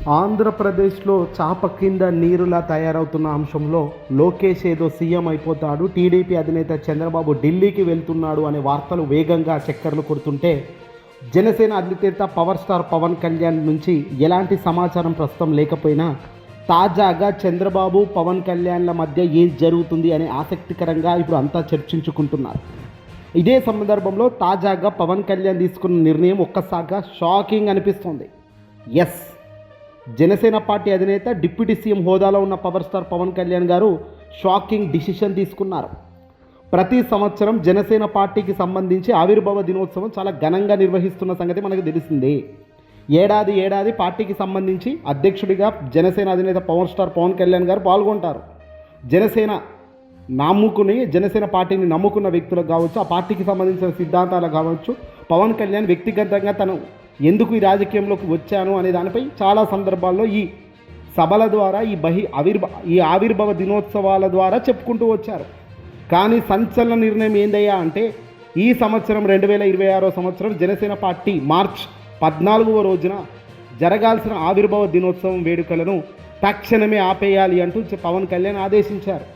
ఆంధ్రప్రదేశ్లో చాప కింద నీరులా తయారవుతున్న అంశంలో లోకేష్ ఏదో సీఎం అయిపోతాడు, టీడీపీ అధినేత చంద్రబాబు ఢిల్లీకి వెళ్తున్నాడు అనే వార్తలు వేగంగా చక్కర్లు కొడుతుంటే జనసేన అధినేత పవర్ స్టార్ పవన్ కళ్యాణ్ నుంచి ఎలాంటి సమాచారం ప్రస్తుతం లేకపోయినా తాజాగా చంద్రబాబు పవన్ కళ్యాణ్ల మధ్య ఏం జరుగుతుంది అనే ఆసక్తికరంగా ఇప్పుడు అంతా చర్చించుకుంటున్నారు. ఇదే సందర్భంలో తాజాగా పవన్ కళ్యాణ్ తీసుకున్న నిర్ణయం ఒక్కసారిగా షాకింగ్ అనిపిస్తుంది. ఎస్, జనసేన పార్టీ అధినేత డిప్యూటీ సీఎం హోదాలో ఉన్న పవర్ స్టార్ పవన్ కళ్యాణ్ గారు షాకింగ్ డిసిషన్ తీసుకున్నారు. ప్రతి సంవత్సరం జనసేన పార్టీకి సంబంధించి ఆవిర్భావ దినోత్సవం చాలా ఘనంగా నిర్వహిస్తున్న సంగతి మనకు తెలిసిందే. ఏడాది పార్టీకి సంబంధించి అధ్యక్షుడిగా జనసేన అధినేత పవర్ స్టార్ పవన్ కళ్యాణ్ గారు పాల్గొంటారు. జనసేన పార్టీని నమ్ముకున్న వ్యక్తులకు కావచ్చు, ఆ పార్టీకి సంబంధించిన సిద్ధాంతాలకు కావచ్చు, పవన్ కళ్యాణ్ వ్యక్తిగతంగా తను ఎందుకు ఈ రాజకీయంలోకి వచ్చాను అనే దానిపై చాలా సందర్భాల్లో ఈ సభల ద్వారా ఈ ఆవిర్భావ దినోత్సవాల ద్వారా చెప్పుకుంటూ వచ్చారు. కానీ సంచలన నిర్ణయం ఏందయ్యా అంటే ఈ సంవత్సరం 2026 సంవత్సరం జనసేన పార్టీ మార్చ్ 14వ రోజున జరగాల్సిన ఆవిర్భావ దినోత్సవం వేడుకలను తక్షణమే ఆపేయాలి అంటూ పవన్ కళ్యాణ్ ఆదేశించారు.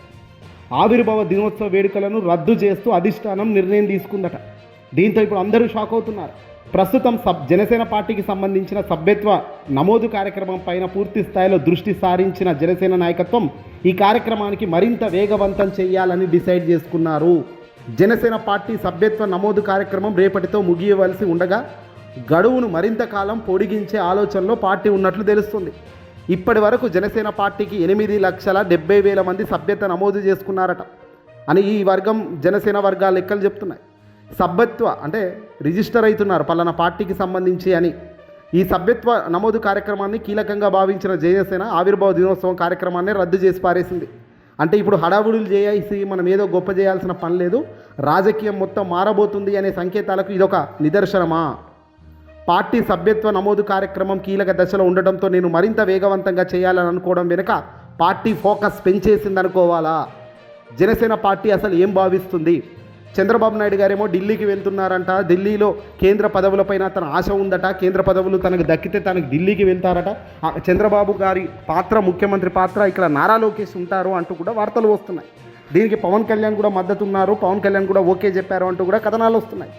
ఆవిర్భావ దినోత్సవ వేడుకలను రద్దు చేస్తూ అధిష్టానం నిర్ణయం తీసుకుందట. దీంతో ఇప్పుడు అందరూ షాక్ అవుతున్నారు. ప్రస్తుతం జనసేన పార్టీకి సంబంధించిన సభ్యత్వ నమోదు కార్యక్రమం పైన పూర్తి స్థాయిలో దృష్టి సారించిన జనసేన నాయకత్వం ఈ కార్యక్రమానికి మరింత వేగవంతం చేయాలని డిసైడ్ చేసుకున్నారు. జనసేన పార్టీ సభ్యత్వ నమోదు కార్యక్రమం రేపటితో ముగియవలసి ఉండగా గడువును మరింత కాలం పొడిగించే ఆలోచనలో పార్టీ ఉన్నట్లు తెలుస్తుంది. ఇప్పటి వరకు జనసేన పార్టీకి 8,70,000 మంది సభ్యత్వ నమోదు చేసుకున్నారట అని ఈ వర్గం జనసేన వర్గాల లెక్కలు చెప్తున్నాయి. సభ్యత్వ అంటే రిజిస్టర్ అవుతున్నారు పలానా పార్టీకి సంబంధించి అని. ఈ సభ్యత్వ నమోదు కార్యక్రమాన్ని కీలకంగా భావించిన జనసేన ఆవిర్భావ దినోత్సవం కార్యక్రమాన్ని రద్దు చేసి పారేసింది. అంటే ఇప్పుడు హడావుడులు చేసి మనం ఏదో గొప్ప చేయాల్సిన పని లేదు, రాజకీయం మొత్తం మారబోతుంది అనే సంకేతాలకు ఇదొక నిదర్శనమా? పార్టీ సభ్యత్వ నమోదు కార్యక్రమం కీలక దశలో ఉండడంతో నేను మరింత వేగవంతంగా చేయాలని అనుకోవడం వెనుక పార్టీ ఫోకస్ పెంచేసిందనుకోవాలా? జనసేన పార్టీ అసలు ఏం భావిస్తుంది? చంద్రబాబు నాయుడు గారేమో ఢిల్లీకి వెళ్తున్నారంట, ఢిల్లీలో కేంద్ర పదవులపైన తన ఆశ ఉందట, కేంద్ర పదవులు తనకు దక్కితే తనకు ఢిల్లీకి వెళ్తారట, చంద్రబాబు గారి పాత్ర ముఖ్యమంత్రి పాత్ర ఇక్కడ నారా లోకేష్ ఉంటారు అంటూ కూడా వార్తలు వస్తున్నాయి. దీనికి పవన్ కళ్యాణ్ కూడా మద్దతు ఉన్నారు, పవన్ కళ్యాణ్ కూడా ఓకే చెప్పారు అంటూ కూడా కథనాలు వస్తున్నాయి.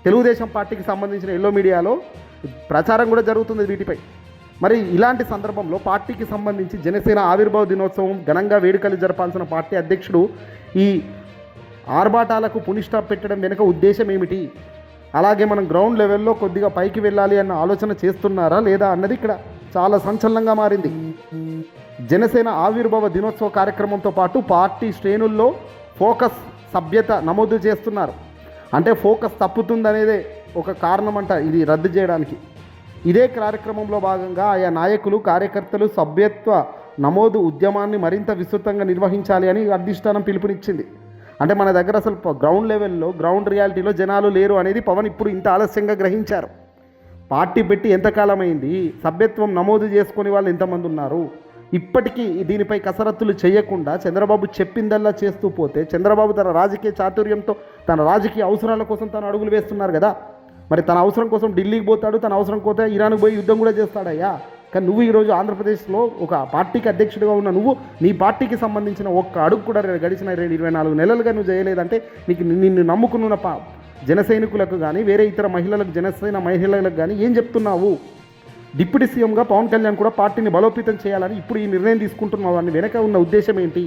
తెలుగుదేశం పార్టీకి సంబంధించిన ఎల్లో మీడియాలో ప్రచారం కూడా జరుగుతుంది వీటిపై. మరి ఇలాంటి సందర్భంలో పార్టీకి సంబంధించి జనసేన ఆవిర్భావ దినోత్సవం ఘనంగా వేడుకలు జరపాల్సిన పార్టీ అధ్యక్షుడు ఈ ఆర్భాటాలకు పునిస్టాప్ పెట్టడం వెనుక ఉద్దేశం ఏమిటి? అలాగే మనం గ్రౌండ్ లెవెల్లో కొద్దిగా పైకి వెళ్ళాలి అన్న ఆలోచన చేస్తున్నారా లేదా అన్నది ఇక్కడ చాలా సంచలనంగా మారింది. జనసేన ఆవిర్భావ దినోత్సవ కార్యక్రమంతో పాటు పార్టీ శ్రేణుల్లో ఫోకస్ సభ్యత నమోదు చేస్తున్నారు. అంటే ఫోకస్ తప్పుతుందనేదే ఒక కారణం అంట ఇది రద్దు చేయడానికి. ఇదే కార్యక్రమంలో భాగంగా ఆయా నాయకులు, కార్యకర్తలు సభ్యత్వ నమోదు ఉద్యమాన్ని మరింత విస్తృతంగా నిర్వహించాలి అని అధిష్టానం పిలుపునిచ్చింది. అంటే మన దగ్గర అసలు గ్రౌండ్ లెవెల్లో, గ్రౌండ్ రియాలిటీలో జనాలు లేరు అనేది పవన్ ఇప్పుడు ఇంత ఆలస్యంగా గ్రహించారు. పార్టీ పెట్టి ఎంతకాలం అయింది, సభ్యత్వం నమోదు చేసుకునే వాళ్ళు ఎంతమంది ఉన్నారు? ఇప్పటికీ దీనిపై కసరత్తులు చేయకుండా చంద్రబాబు చెప్పిందల్లా చేస్తూ పోతే చంద్రబాబు తన రాజకీయ చాతుర్యంతో తన రాజకీయ అవసరాల కోసం తను అడుగులు వేస్తున్నారు కదా. మరి తన అవసరం కోసం ఢిల్లీకి పోతాడు, తన అవసరం కోసం ఇరాన్కి పోయి యుద్ధం కూడా చేస్తాడయ్యా. కానీ నువ్వు ఈరోజు ఆంధ్రప్రదేశ్లో ఒక పార్టీకి అధ్యక్షుడిగా ఉన్న నువ్వు నీ పార్టీకి సంబంధించిన ఒక్క అడుగు కూడా గడిచిన 24 నెలలుగా నువ్వు చేయలేదంటే నిన్ను నమ్ముకున్న జన సైనికులకు కానీ వేరే ఇతర మహిళలకు, జనసేన మహిళలకు కానీ ఏం చెప్తున్నావు? డిప్యూటీ సీఎంగా పవన్ కళ్యాణ్ కూడా పార్టీని బలోపేతం చేయాలని ఇప్పుడు ఈ నిర్ణయం తీసుకుంటున్నావు అని వెనక ఉన్న ఉద్దేశం ఏంటి?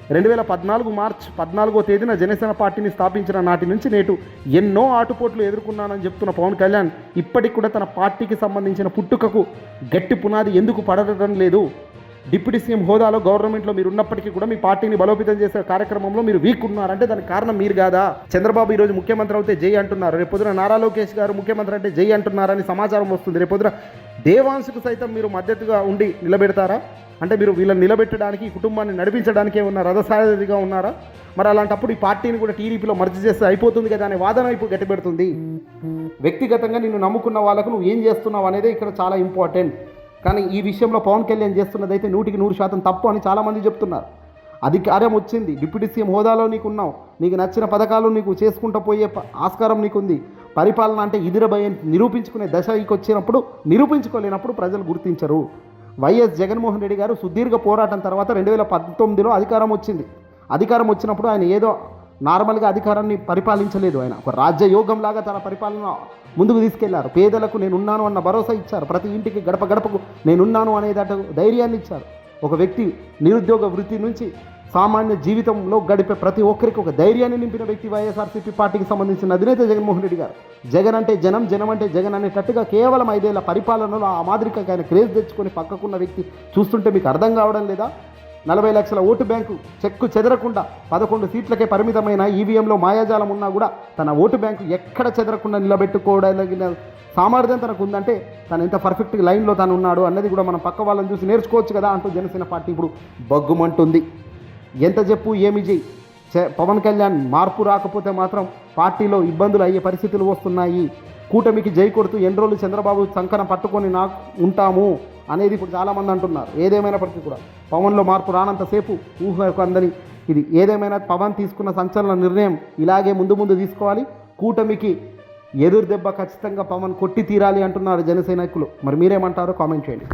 2014 మార్చ్ 14వ తేదీన జనసేన పార్టీని స్థాపించిన నాటి నుంచి నేటు ఎన్నో ఆటుపోట్లు ఎదుర్కొన్నానని చెప్తున్న పవన్ కళ్యాణ్ ఇప్పటికి కూడా తన పార్టీకి సంబంధించిన పుట్టుకకు గట్టి పునాది ఎందుకు పడడం లేదు? డిప్యూటీ సీఎం హోదాలో గవర్నమెంట్లో మీరు ఉన్నప్పటికీ కూడా మీ పార్టీని బలోపేతం చేసే కార్యక్రమంలో మీరు వీక్ ఉన్నారంటే దానికి కారణం మీరు కాదా? చంద్రబాబు ఈరోజు ముఖ్యమంత్రి అయితే జై అంటున్నారు, రేపొద్దున నారా లోకేష్ గారు ముఖ్యమంత్రి అంటే జై అంటున్నారని సమాచారం వస్తుంది. రేపొద్దున దేవాంశకు సైతం మీరు మద్దతుగా ఉండి నిలబెడతారా? అంటే మీరు వీళ్ళని నిలబెట్టడానికి, కుటుంబాన్ని నడిపించడానికే ఉన్న రథసారథిగా ఉన్నారా? మరి అలాంటప్పుడు ఈ పార్టీని కూడా టీడీపీలో మర్జీ చేస్తే అయిపోతుంది కదా అనే వాదన ఇప్పుడు గట్టిపెడుతుంది. వ్యక్తిగతంగా నిన్ను నమ్ముకున్న వాళ్ళకు నువ్వు ఏం చేస్తున్నావు అనేది ఇక్కడ చాలా ఇంపార్టెంట్. కానీ ఈ విషయంలో పవన్ కళ్యాణ్ చేస్తున్నదైతే 100% తప్పు అని చాలామంది చెప్తున్నారు. అధికారం వచ్చింది, డిప్యూటీ సీఎం హోదాలో నీకున్నావు, నీకు నచ్చిన పథకాలు నీకు చేసుకుంటూ పోయే ఆస్కారం నీకుంది. పరిపాలన అంటే ఇదిరబోయే నిరూపించుకునే దశకి వచ్చినప్పుడు, నిరూపించుకోలేనప్పుడు ప్రజలు గుర్తించరు. వైఎస్ జగన్మోహన్ రెడ్డి గారు సుదీర్ఘ పోరాటం తర్వాత 2019లో అధికారం వచ్చింది. అధికారం వచ్చినప్పుడు ఆయన ఏదో నార్మల్గా అధికారాన్ని పరిపాలించలేదు. ఆయన ఒక రాజ్యయోగంలాగా తన పరిపాలన ముందుకు తీసుకెళ్లారు. పేదలకు నేనున్నాను అన్న భరోసా ఇచ్చారు. ప్రతి ఇంటికి గడప గడపకు నేనున్నాను అనేదట ధైర్యాన్ని ఇచ్చారు. ఒక వ్యక్తి నిరుద్యోగ వృత్తి నుంచి సామాన్య జీవితంలో గడిపే ప్రతి ఒక్కరికి ఒక ధైర్యాన్ని నింపిన వ్యక్తి వైఎస్ఆర్సీపీ పార్టీకి సంబంధించిన అధినేత జగన్మోహన్ రెడ్డి గారు. జగన్ అంటే జనం, జనం అంటే జగన్ అనేటట్టుగా కేవలం 5 ఏళ్ల పరిపాలనలో ఆ మాదిరిగా ఆయన క్రేజ్ తెచ్చుకొని పక్కకున్న వ్యక్తి చూస్తుంటే మీకు అర్థం కావడం లేదా? 40 లక్షల ఓటు బ్యాంకు చెక్కు చెదరకుండా 11 సీట్లకే పరిమితమైన ఈవీఎంలో మాయాజాలం ఉన్నా కూడా తన ఓటు బ్యాంకు ఎక్కడ చెదరకుండా నిలబెట్టుకోవడానికి సామర్థ్యం తనకు ఉందంటే తను ఎంత పర్ఫెక్ట్ లైన్లో తను ఉన్నాడు అన్నది కూడా మనం పక్క వాళ్ళని చూసి నేర్చుకోవచ్చు కదా అంటూ జనసేన పార్టీ ఇప్పుడు బగ్గుమంటుంది. ఎంత చెప్పు ఏమి చేయి, పవన్ కళ్యాణ్ మార్పు రాకపోతే మాత్రం పార్టీలో ఇబ్బందులు అయ్యే పరిస్థితులు వస్తున్నాయి. కూటమికి జై కొడుతూ ఎన్ని రోజులు చంద్రబాబు సంకన పట్టుకొని నాకు ఉంటాము అనేది ఇప్పుడు చాలామంది అంటున్నారు. ఏదేమైనప్పటికీ కూడా పవన్లో మార్పు రానంతసేపు ఊహకు అందని ఇది. ఏదేమైనా పవన్ తీసుకున్న సంచలన నిర్ణయం ఇలాగే ముందు తీసుకోవాలి. కూటమికి ఎదురు దెబ్బ ఖచ్చితంగా పవన్ కొట్టి తీరాలి అంటున్నారు జనసైనికులు. మరి మీరేమంటారో కామెంట్ చేయండి.